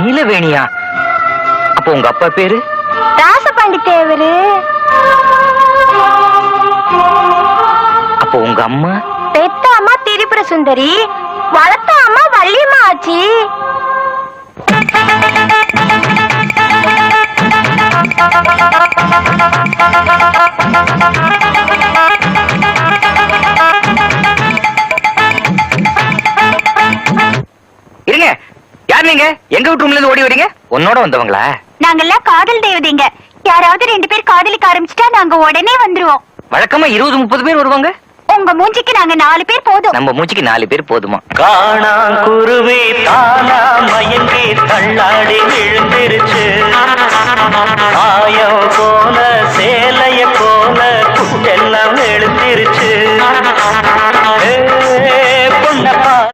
நீலவேணியா? அப்போ உங்க அப்பா பேரு? ராசபாண்டி தேவரு. அப்போ உங்க அம்மா? பெத்த அம்மா திரிபுர சுந்தரி, வளர்த்த அம்மா வள்ளியம்மா ஆச்சி. இருங்க, யார் நீங்க? எங்க வீட்டு ரூம்ல இருந்து ஓடி வரீங்க? உன்னோட வந்தவங்களா? நாங்கெல்லாம் காதல் தேவதைங்க. யாராவது 2 பேர் காதலிக்க ஆரம்பிச்சுட்டா நாங்க உடனே வந்துருவோம். வழக்கமா 20-30 பேர் வருவாங்க. உங்க மூஞ்சிக்கு நாங்க 4 பேர் போதும். நம்ம மூஞ்சிக்கு 4 பேர் போதுமா? காணா குருவி தானா மயங்கி தள்ளாடி விழுந்திருச்சு. ஆயம் போல சேலைய போல குட்டெல்லாம் எழுந்திருச்சு.